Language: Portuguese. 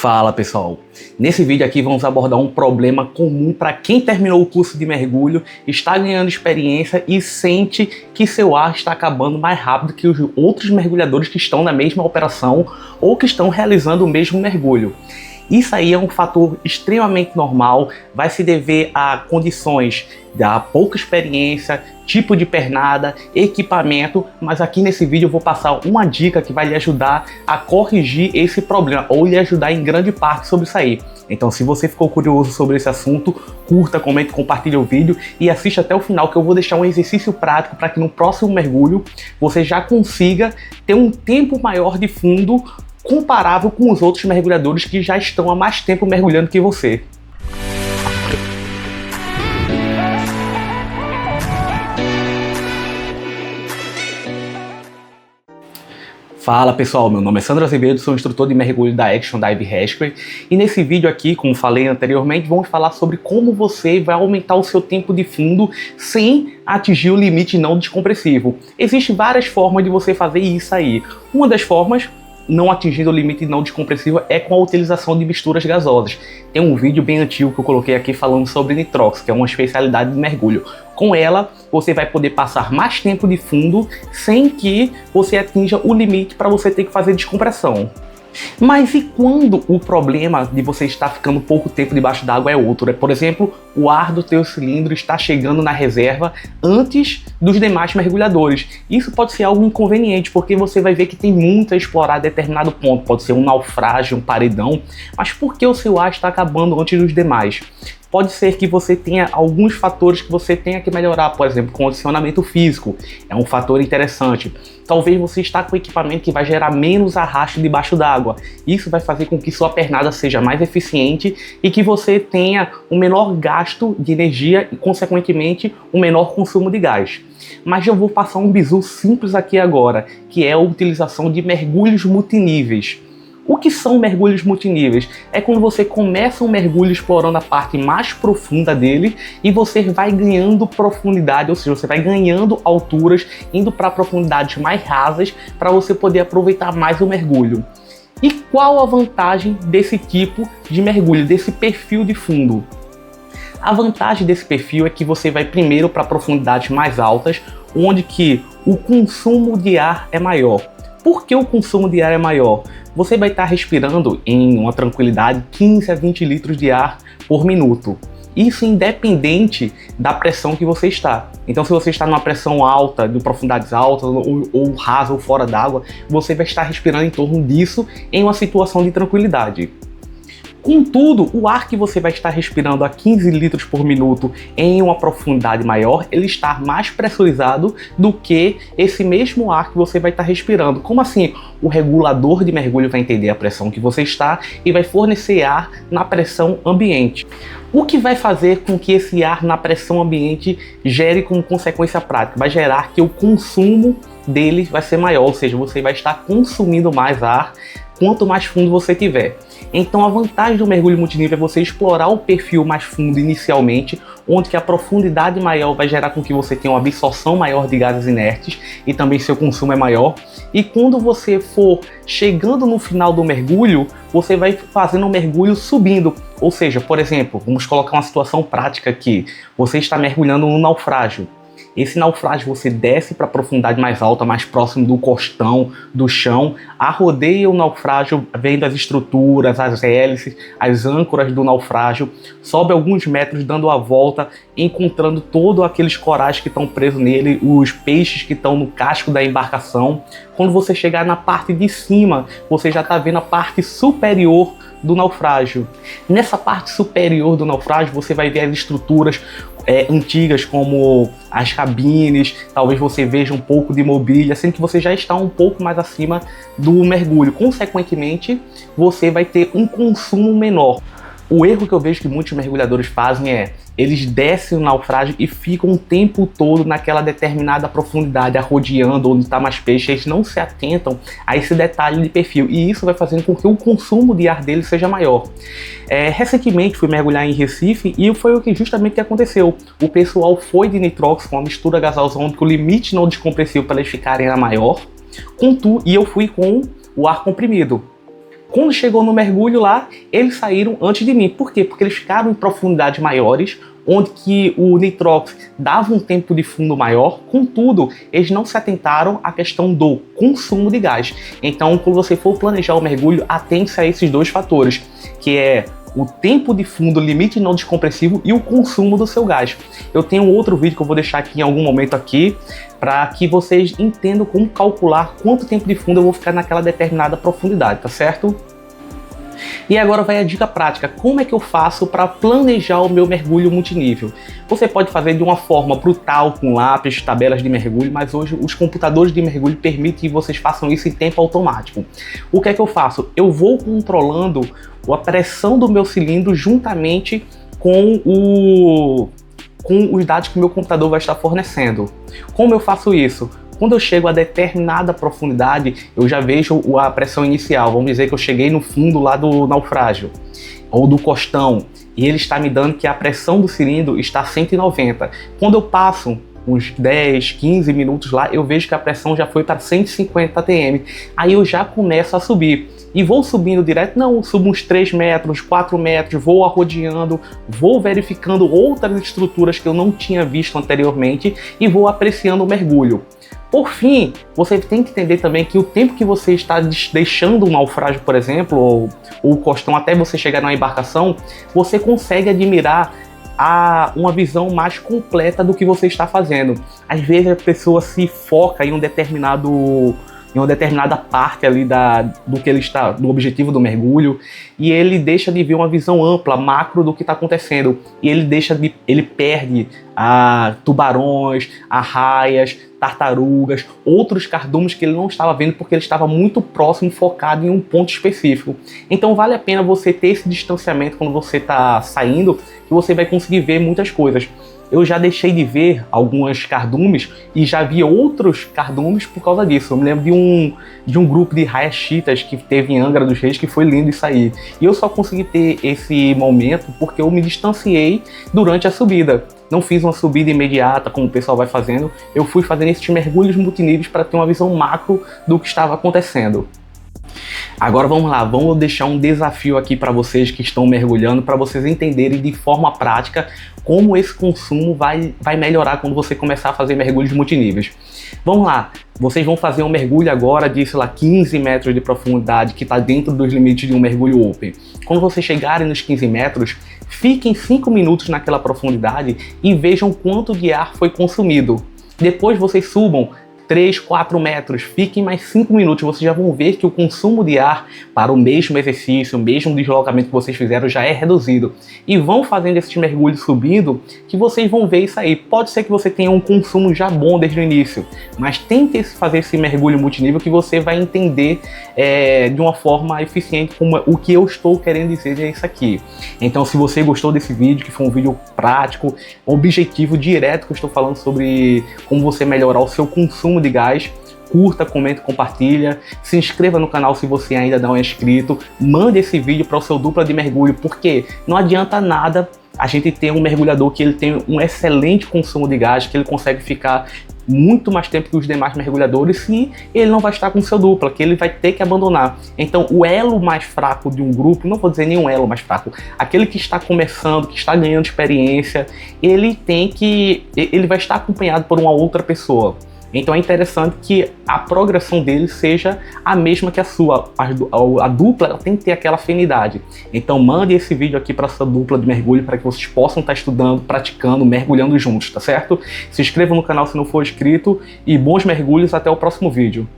Fala pessoal, nesse vídeo aqui vamos abordar um problema comum para quem terminou o curso de mergulho, está ganhando experiência e sente que seu ar está acabando mais rápido que os outros mergulhadores que estão na mesma operação ou que estão realizando o mesmo mergulho. Isso aí é um fator extremamente normal, vai se dever a condições da pouca experiência, tipo de pernada, equipamento, mas aqui nesse vídeo eu vou passar uma dica que vai lhe ajudar a corrigir esse problema, ou lhe ajudar em grande parte sobre isso aí. Então se você ficou curioso sobre esse assunto, curta, comente, compartilhe o vídeo e assista até o final, que eu vou deixar um exercício prático para que no próximo mergulho você já consiga ter um tempo maior de fundo comparável com os outros mergulhadores que já estão há mais tempo mergulhando que você. Fala pessoal, meu nome é Sandro Azevedo, sou instrutor de mergulho da Action Dive Rescue e nesse vídeo aqui, como falei anteriormente, vamos falar sobre como você vai aumentar o seu tempo de fundo sem atingir o limite não descompressivo. Existem várias formas de você fazer isso aí. Uma das formas, não atingindo o limite não descompressivo, é com a utilização de misturas gasosas. Tem um vídeo bem antigo que eu coloquei aqui falando sobre nitrox, que é uma especialidade de mergulho. Com ela, você vai poder passar mais tempo de fundo sem que você atinja o limite para você ter que fazer descompressão. Mas e quando o problema de você estar ficando pouco tempo debaixo d'água é outro? Por exemplo, o ar do teu cilindro está chegando na reserva antes dos demais mergulhadores. Isso pode ser algo inconveniente, porque você vai ver que tem muito a explorar determinado ponto. Pode ser um naufrágio, um paredão, mas por que o seu ar está acabando antes dos demais? Pode ser que você tenha alguns fatores que você tenha que melhorar, por exemplo, condicionamento físico, é um fator interessante. Talvez você está com equipamento que vai gerar menos arrasto debaixo d'água. Isso vai fazer com que sua pernada seja mais eficiente e que você tenha um menor gasto de energia e, consequentemente, um menor consumo de gás. Mas eu vou passar um bizu simples aqui agora, que é a utilização de mergulhos multiníveis. O que são mergulhos multiníveis? É quando você começa um mergulho explorando a parte mais profunda dele e você vai ganhando profundidade, ou seja, você vai ganhando alturas, indo para profundidades mais rasas para você poder aproveitar mais o mergulho. E qual a vantagem desse tipo de mergulho, desse perfil de fundo? A vantagem desse perfil é que você vai primeiro para profundidades mais altas, onde que o consumo de ar é maior. Por que o consumo de ar é maior? Você vai estar respirando em uma tranquilidade 15 a 20 litros de ar por minuto. Isso independente da pressão que você está. Então se você está numa pressão alta, de profundidades altas, ou rasa ou fora d'água, você vai estar respirando em torno disso em uma situação de tranquilidade. Contudo, o ar que você vai estar respirando a 15 litros por minuto em uma profundidade maior, ele está mais pressurizado do que esse mesmo ar que você vai estar respirando. Como assim? O regulador de mergulho vai entender a pressão que você está e vai fornecer ar na pressão ambiente. O que vai fazer com que esse ar na pressão ambiente gere como consequência prática? Vai gerar que o consumo dele vai ser maior, ou seja, você vai estar consumindo mais ar quanto mais fundo você tiver. Então a vantagem do mergulho multinível é você explorar o perfil mais fundo inicialmente, onde que a profundidade maior vai gerar com que você tenha uma absorção maior de gases inertes e também seu consumo é maior. E quando você for chegando no final do mergulho, você vai fazendo um mergulho subindo. Ou seja, por exemplo, vamos colocar uma situação prática aqui. Você está mergulhando num naufrágio. Esse naufrágio você desce para a profundidade mais alta, mais próximo do costão, do chão, arrodeia o naufrágio, vendo as estruturas, as hélices, as âncoras do naufrágio, sobe alguns metros dando a volta, encontrando todos aqueles corais que estão presos nele, os peixes que estão no casco da embarcação. Quando você chegar na parte de cima, você já está vendo a parte superior do naufrágio. Nessa parte superior do naufrágio você vai ver as estruturas antigas, como as cabines, talvez você veja um pouco de mobília, sendo que você já está um pouco mais acima do mergulho. Consequentemente, você vai ter um consumo menor. O erro que eu vejo que muitos mergulhadores fazem é, eles descem o naufrágio e ficam o tempo todo naquela determinada profundidade, arrodeando onde está mais peixe, eles não se atentam a esse detalhe de perfil, e isso vai fazendo com que o consumo de ar deles seja maior. Recentemente fui mergulhar em Recife e foi o que justamente aconteceu. O pessoal foi de nitrox com a mistura gasosa, onde o limite não descompressivo para eles ficarem era maior, e eu fui com o ar comprimido. Quando chegou no mergulho lá, eles saíram antes de mim. Por quê? Porque eles ficaram em profundidades maiores, onde que o nitrox dava um tempo de fundo maior, contudo, eles não se atentaram à questão do consumo de gás. Então, quando você for planejar o mergulho, atente-se a esses dois fatores, que é o tempo de fundo, limite não descompressivo e o consumo do seu gás. Eu tenho outro vídeo que eu vou deixar aqui em algum momento aqui, para que vocês entendam como calcular quanto tempo de fundo eu vou ficar naquela determinada profundidade, tá certo? E agora vai a dica prática, como é que eu faço para planejar o meu mergulho multinível? Você pode fazer de uma forma brutal, com lápis, tabelas de mergulho, mas hoje os computadores de mergulho permitem que vocês façam isso em tempo automático. O que é que eu faço? Eu vou controlando a pressão do meu cilindro juntamente com os dados que o meu computador vai estar fornecendo. Como eu faço isso? Quando eu chego a determinada profundidade, eu já vejo a pressão inicial. Vamos dizer que eu cheguei no fundo lá do naufrágio ou do costão e ele está me dando que a pressão do cilindro está 190. Quando eu passo uns 10, 15 minutos lá, eu vejo que a pressão já foi para 150 atm. Aí eu já começo a subir. E vou subindo direto, não, subo uns 3 metros, 4 metros, vou arrodeando, vou verificando outras estruturas que eu não tinha visto anteriormente e vou apreciando o mergulho. Por fim, você tem que entender também que o tempo que você está deixando o naufrágio, por exemplo, ou o costão até você chegar na embarcação, você consegue admirar uma visão mais completa do que você está fazendo. Às vezes a pessoa se foca em uma determinada parte ali do objetivo do mergulho, e ele deixa de ver uma visão ampla, macro do que está acontecendo, e ele perde tubarões, arraias, tartarugas, outros cardumes que ele não estava vendo porque ele estava muito próximo, focado em um ponto específico. Então vale a pena você ter esse distanciamento quando você está saindo, que você vai conseguir ver muitas coisas. Eu já deixei de ver alguns cardumes e já vi outros cardumes por causa disso. Eu me lembro de um grupo de raias-chitas que teve em Angra dos Reis, que foi lindo isso aí. E eu só consegui ter esse momento porque eu me distanciei durante a subida. Não fiz uma subida imediata como o pessoal vai fazendo. Eu fui fazendo esses mergulhos multiníveis para ter uma visão macro do que estava acontecendo. Agora vamos lá, vamos deixar um desafio aqui para vocês que estão mergulhando, para vocês entenderem de forma prática como esse consumo vai melhorar quando você começar a fazer mergulhos multiníveis. Vamos lá, vocês vão fazer um mergulho agora de, sei lá, 15 metros de profundidade, que está dentro dos limites de um mergulho open. Quando vocês chegarem nos 15 metros, fiquem 5 minutos naquela profundidade e vejam quanto de ar foi consumido. Depois vocês subam 3, 4 metros, fiquem mais 5 minutos, vocês já vão ver que o consumo de ar para o mesmo exercício, o mesmo deslocamento que vocês fizeram já é reduzido. E vão fazendo esses mergulhos subindo, que vocês vão ver isso aí. Pode ser que você tenha um consumo já bom desde o início, mas tente fazer esse mergulho multinível que você vai entender de uma forma eficiente como o que eu estou querendo dizer é isso aqui. Então, se você gostou desse vídeo, que foi um vídeo prático, objetivo, direto, que eu estou falando sobre como você melhorar o seu consumo de gás, curta, comenta, compartilha, se inscreva no canal se você ainda não é inscrito, mande esse vídeo para o seu dupla de mergulho, porque não adianta nada a gente ter um mergulhador que ele tem um excelente consumo de gás, que ele consegue ficar muito mais tempo que os demais mergulhadores, se ele não vai estar com seu dupla, que ele vai ter que abandonar. Então o elo mais fraco de um grupo, não vou dizer nenhum elo mais fraco, aquele que está começando, que está ganhando experiência, ele vai estar acompanhado por uma outra pessoa. Então é interessante que a progressão dele seja a mesma que a sua. A dupla tem que ter aquela afinidade. Então mande esse vídeo aqui para essa dupla de mergulho para que vocês possam estar estudando, praticando, mergulhando juntos, tá certo? Se inscreva no canal se não for inscrito e bons mergulhos, até o próximo vídeo.